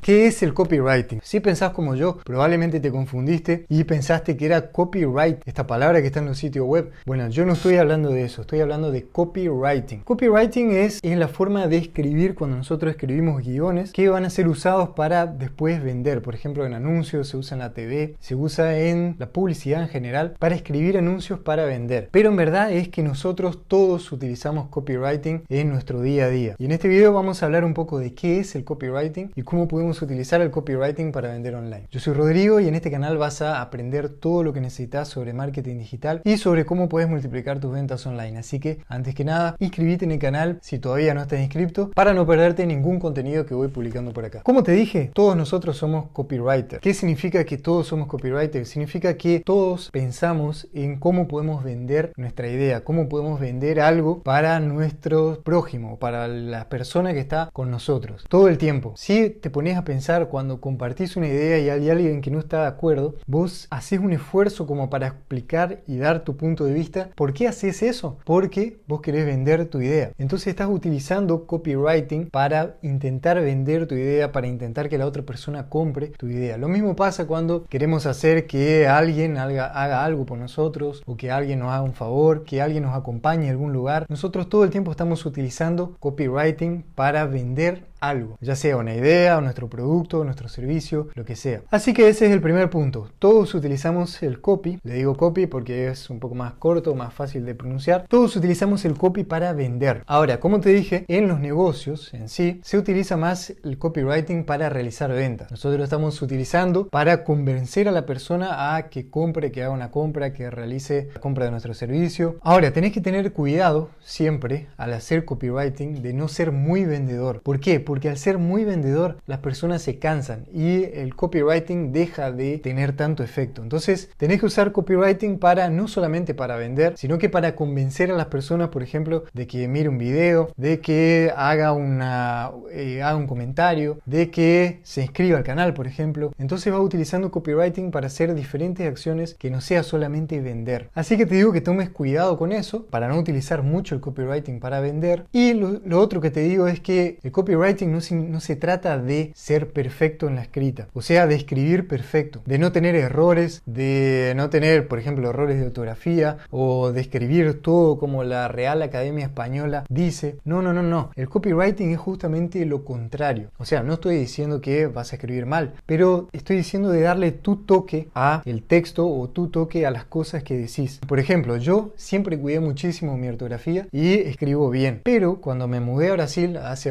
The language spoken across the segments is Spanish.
¿Qué es el copywriting? Si pensás como yo, probablemente te confundiste y pensaste que era copyright, esta palabra que está en los sitios web. Bueno, yo no estoy hablando de eso, estoy hablando de copywriting. Copywriting es la forma de escribir cuando nosotros escribimos guiones que van a ser usados para después vender. Por ejemplo, en anuncios, se usa en la TV, se usa en la publicidad en general para escribir anuncios para vender. Pero en verdad es que nosotros todos utilizamos copywriting en nuestro día a día. Y en este video vamos a hablar un poco de qué es el copywriting y cómo podemos utilizar el copywriting para vender online. Yo soy Rodrigo y en este canal vas a aprender todo lo que necesitas sobre marketing digital y sobre cómo puedes multiplicar tus ventas online. Así que antes que nada, inscríbete en el canal si todavía no estás inscrito para no perderte ningún contenido que voy publicando por acá. Como te dije, todos nosotros somos copywriters. ¿Qué significa que todos somos copywriters? Significa que todos pensamos en cómo podemos vender nuestra idea, cómo podemos vender algo para nuestro prójimo, para la persona que está con nosotros. Todo el tiempo. Si te pones a pensar cuando compartís una idea y hay alguien que no está de acuerdo, vos haces un esfuerzo como para explicar y dar tu punto de vista. ¿Por qué haces eso? Porque vos querés vender tu idea. Entonces estás utilizando copywriting para intentar vender tu idea, para intentar que la otra persona compre tu idea. Lo mismo pasa cuando queremos hacer que alguien haga algo por nosotros o que alguien nos haga un favor, que alguien nos acompañe a algún lugar. Nosotros todo el tiempo estamos utilizando copywriting para vender algo, ya sea una idea, o nuestro producto, nuestro servicio, lo que sea. Así que ese es el primer punto. Todos utilizamos el copy, le digo copy porque es un poco más corto, más fácil de pronunciar. Todos utilizamos el copy para vender. Ahora, como te dije, en los negocios en sí, se utiliza más el copywriting para realizar ventas. Nosotros lo estamos utilizando para convencer a la persona a que compre, que haga una compra, que realice la compra de nuestro servicio. Ahora, tenés que tener cuidado siempre al hacer copywriting de no ser muy vendedor. ¿Por qué? Porque al ser muy vendedor, las personas se cansan y el copywriting deja de tener tanto efecto. Entonces, tenés que usar copywriting para no solamente para vender, sino que para convencer a las personas, por ejemplo, de que mire un video, de que haga un comentario, de que se inscriba al canal, por ejemplo. Entonces, vas utilizando copywriting para hacer diferentes acciones que no sea solamente vender. Así que te digo que tomes cuidado con eso, para no utilizar mucho el copywriting para vender. Y lo otro que te digo es que el copywriting no se trata de ser perfecto en la escrita, o sea, de escribir perfecto, de no tener errores, de no tener, por ejemplo, errores de ortografía o de escribir todo como la Real Academia Española dice. No. El copywriting es justamente lo contrario. O sea, no estoy diciendo que vas a escribir mal, pero estoy diciendo de darle tu toque a el texto o tu toque a las cosas que decís. Por ejemplo, yo siempre cuidé muchísimo mi ortografía y escribo bien, pero cuando me mudé a Brasil, hace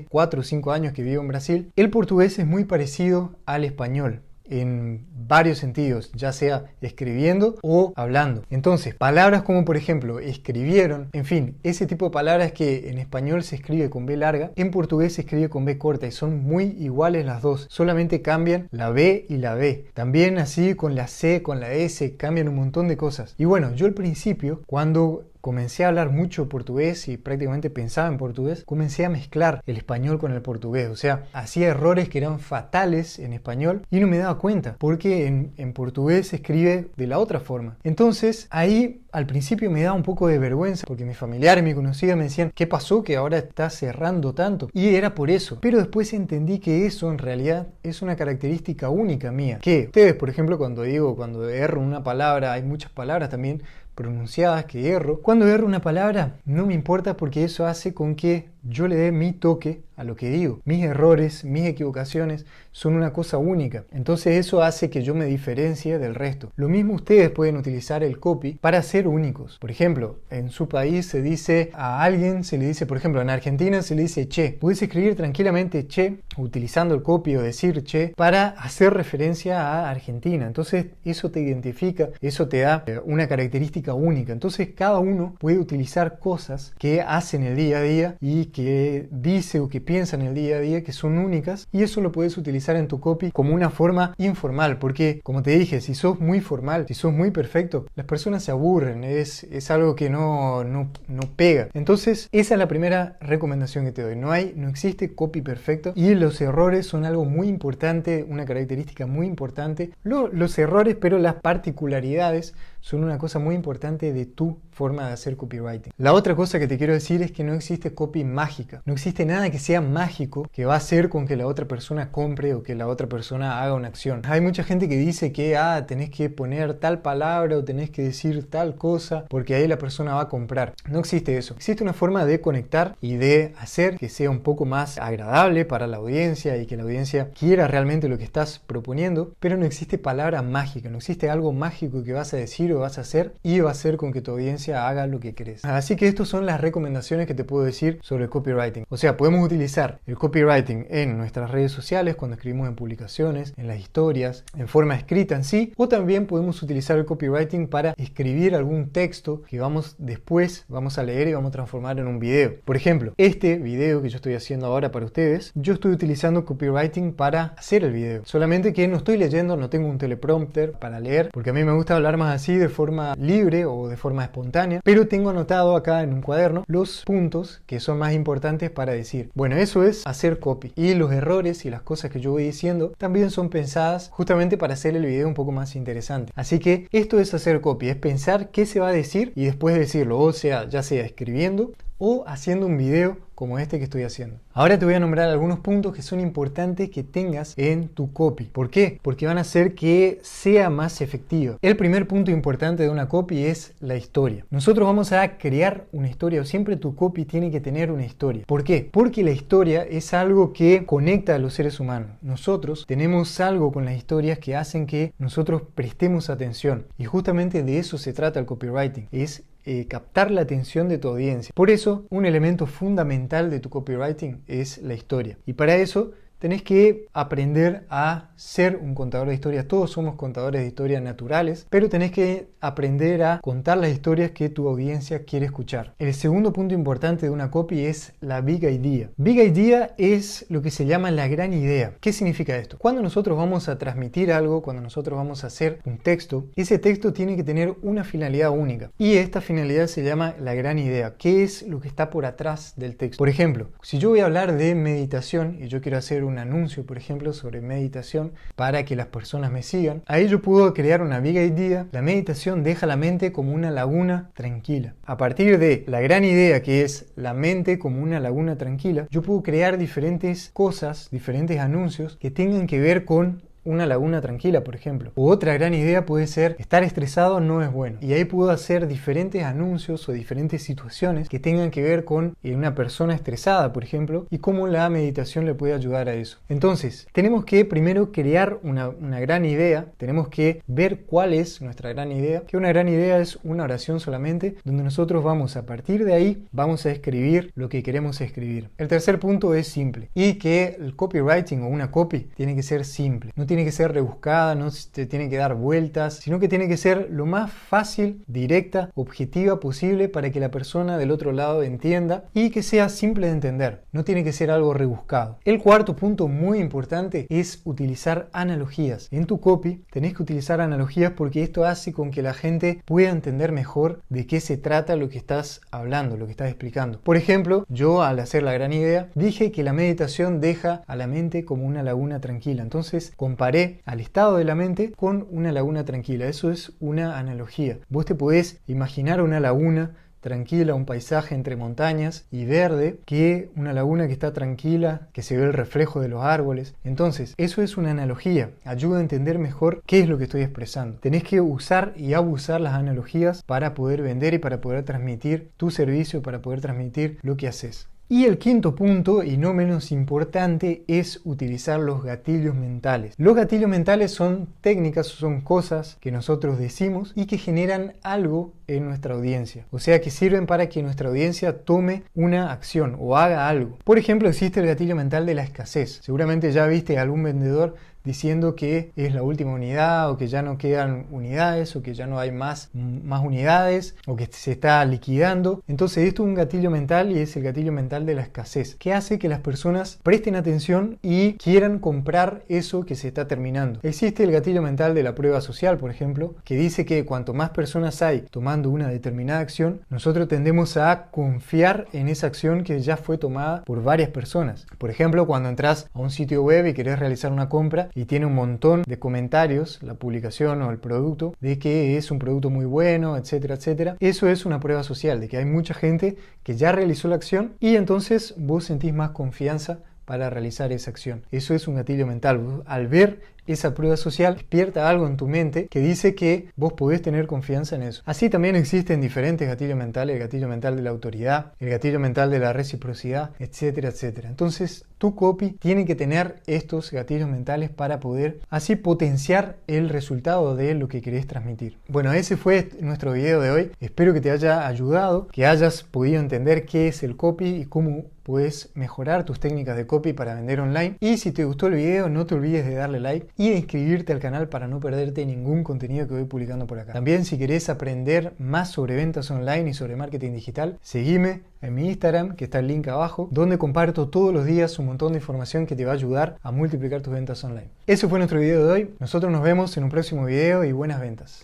4 o 5 años que vivo en Brasil, el portugués es muy parecido al español en varios sentidos, ya sea escribiendo o hablando. Entonces, palabras como por ejemplo escribieron, en fin, ese tipo de palabras que en español se escribe con B larga, en portugués se escribe con B corta y son muy iguales las dos, solamente cambian la B y la B. También así con la C, con la S, cambian un montón de cosas. Y bueno, yo al principio, cuando comencé a hablar mucho portugués y prácticamente pensaba en portugués, comencé a mezclar el español con el portugués. O sea, hacía errores que eran fatales en español y no me daba cuenta, porque en portugués se escribe de la otra forma. Entonces, ahí al principio me daba un poco de vergüenza, porque mis familiares, mis conocidos me decían, ¿qué pasó que ahora estás cerrando tanto? Y era por eso. Pero después entendí que eso en realidad es una característica única mía. Que ustedes, por ejemplo, cuando erro una palabra, hay muchas palabras también pronunciadas que erro. Cuando erro una palabra, no me importa porque eso hace con que yo le dé mi toque a lo que digo. Mis errores, mis equivocaciones son una cosa única. Entonces eso hace que yo me diferencie del resto. Lo mismo ustedes pueden utilizar el copy para ser únicos. Por ejemplo, en su país se dice a alguien, se le dice, por ejemplo, en Argentina se le dice che. Puedes escribir tranquilamente che utilizando el copy o decir che para hacer referencia a Argentina. Entonces eso te identifica, eso te da una característica única. Entonces cada uno puede utilizar cosas que hace en el día a día y que dice o que piensa en el día a día que son únicas, y eso lo puedes utilizar en tu copy como una forma informal, porque como te dije, si sos muy formal, si sos muy perfecto, las personas se aburren, es algo que no pega. Entonces esa es la primera recomendación que te doy. No existe copy perfecto y los errores son algo muy importante, una característica muy importante. Los errores, pero las particularidades son una cosa muy importante de tu forma de hacer copywriting. La otra cosa que te quiero decir es que no existe copy mágico. mágica. No existe nada que sea mágico que va a hacer con que la otra persona compre o que la otra persona haga una acción. Hay mucha gente que dice que tenés que poner tal palabra o tenés que decir tal cosa porque ahí la persona va a comprar. No existe eso. Existe una forma de conectar y de hacer que sea un poco más agradable para la audiencia y que la audiencia quiera realmente lo que estás proponiendo, pero no existe palabra mágica, no existe algo mágico que vas a decir o vas a hacer y va a hacer con que tu audiencia haga lo que querés. Así que estas son las recomendaciones que te puedo decir sobre el copywriting. O sea, podemos utilizar el copywriting en nuestras redes sociales, cuando escribimos en publicaciones, en las historias, en forma escrita en sí, o también podemos utilizar el copywriting para escribir algún texto que después vamos a leer y vamos a transformar en un video. Por ejemplo, este video que yo estoy haciendo ahora para ustedes, yo estoy utilizando copywriting para hacer el video. Solamente que no estoy leyendo, no tengo un teleprompter para leer, porque a mí me gusta hablar más así de forma libre o de forma espontánea, pero tengo anotado acá en un cuaderno los puntos que son más importantes para decir. Bueno, eso es hacer copy. Y los errores y las cosas que yo voy diciendo también son pensadas justamente para hacer el video un poco más interesante. Así que esto es hacer copy, es pensar qué se va a decir y después decirlo, o sea, ya sea escribiendo o haciendo un video como este que estoy haciendo. Ahora te voy a nombrar algunos puntos que son importantes que tengas en tu copy. ¿Por qué? Porque van a hacer que sea más efectiva. El primer punto importante de una copy es la historia. Nosotros vamos a crear una historia, o siempre tu copy tiene que tener una historia. ¿Por qué? Porque la historia es algo que conecta a los seres humanos. Nosotros tenemos algo con las historias que hacen que nosotros prestemos atención. Y justamente de eso se trata el copywriting. Es captar la atención de tu audiencia. Por eso, un elemento fundamental de tu copywriting es la historia. Y para eso tenés que aprender a ser un contador de historias. Todos somos contadores de historias naturales, pero tenés que aprender a contar las historias que tu audiencia quiere escuchar. El segundo punto importante de una copy es la big idea. Big idea es lo que se llama la gran idea. ¿Qué significa esto? Cuando nosotros vamos a transmitir algo, cuando nosotros vamos a hacer un texto, ese texto tiene que tener una finalidad única. Y esta finalidad se llama la gran idea. ¿Qué es lo que está por atrás del texto? Por ejemplo, si yo voy a hablar de meditación y yo quiero hacer un anuncio, por ejemplo, sobre meditación para que las personas me sigan, ahí yo puedo crear una big idea. La meditación deja la mente como una laguna tranquila. A partir de la gran idea, que es la mente como una laguna tranquila, yo puedo crear diferentes cosas, diferentes anuncios que tengan que ver con una laguna tranquila, por ejemplo. O otra gran idea puede ser: estar estresado no es bueno. Y ahí puedo hacer diferentes anuncios o diferentes situaciones que tengan que ver con una persona estresada, por ejemplo, y cómo la meditación le puede ayudar a eso. Entonces, tenemos que primero crear una gran idea. Tenemos que ver cuál es nuestra gran idea. Que una gran idea es una oración solamente, donde nosotros vamos a partir de ahí, vamos a escribir lo que queremos escribir. El tercer punto es simple. Y que el copywriting o una copy tiene que ser simple. No tiene que ser rebuscada, no te tiene que dar vueltas, sino que tiene que ser lo más fácil, directa, objetiva posible para que la persona del otro lado entienda y que sea simple de entender. No tiene que ser algo rebuscado. El cuarto punto muy importante es utilizar analogías. En tu copy tenés que utilizar analogías porque esto hace con que la gente pueda entender mejor de qué se trata lo que estás hablando, lo que estás explicando. Por ejemplo, yo al hacer la gran idea dije que la meditación deja a la mente como una laguna tranquila. Entonces comparé al estado de la mente con una laguna tranquila. Eso es una analogía. Vos te podés imaginar una laguna tranquila, un paisaje entre montañas y verde, que una laguna que está tranquila, que se ve el reflejo de los árboles. Entonces, eso es una analogía. Ayuda a entender mejor qué es lo que estoy expresando. Tenés que usar y abusar las analogías para poder vender y para poder transmitir tu servicio, para poder transmitir lo que haces. Y el quinto punto, y no menos importante, es utilizar los gatillos mentales. Los gatillos mentales son técnicas, son cosas que nosotros decimos y que generan algo en nuestra audiencia. O sea, que sirven para que nuestra audiencia tome una acción o haga algo. Por ejemplo, existe el gatillo mental de la escasez. Seguramente ya viste a algún vendedor diciendo que es la última unidad o que ya no quedan unidades o que ya no hay más unidades o que se está liquidando. Entonces esto es un gatillo mental y es el gatillo mental de la escasez, que hace que las personas presten atención y quieran comprar eso que se está terminando. Existe el gatillo mental de la prueba social, por ejemplo, que dice que cuanto más personas hay tomando tomando una determinada acción, nosotros tendemos a confiar en esa acción que ya fue tomada por varias personas. Por ejemplo, cuando entras a un sitio web y querés realizar una compra y tiene un montón de comentarios, la publicación o el producto, de que es un producto muy bueno, etcétera, etcétera. Eso es una prueba social de que hay mucha gente que ya realizó la acción y entonces vos sentís más confianza para realizar esa acción. Eso es un gatillo mental. Vos, al ver esa prueba social, despierta algo en tu mente que dice que vos podés tener confianza en eso. Así también existen diferentes gatillos mentales, el gatillo mental de la autoridad, el gatillo mental de la reciprocidad, etcétera, etcétera. Entonces, tu copy tiene que tener estos gatillos mentales para poder así potenciar el resultado de lo que querés transmitir. Bueno, ese fue nuestro video de hoy. Espero que te haya ayudado, que hayas podido entender qué es el copy y cómo puedes mejorar tus técnicas de copy para vender online. Y si te gustó el video, no te olvides de darle like y de inscribirte al canal para no perderte ningún contenido que voy publicando por acá. También, si querés aprender más sobre ventas online y sobre marketing digital, seguime en mi Instagram, que está el link abajo, donde comparto todos los días un montón de información que te va a ayudar a multiplicar tus ventas online. Ese fue nuestro video de hoy. Nosotros nos vemos en un próximo video y buenas ventas.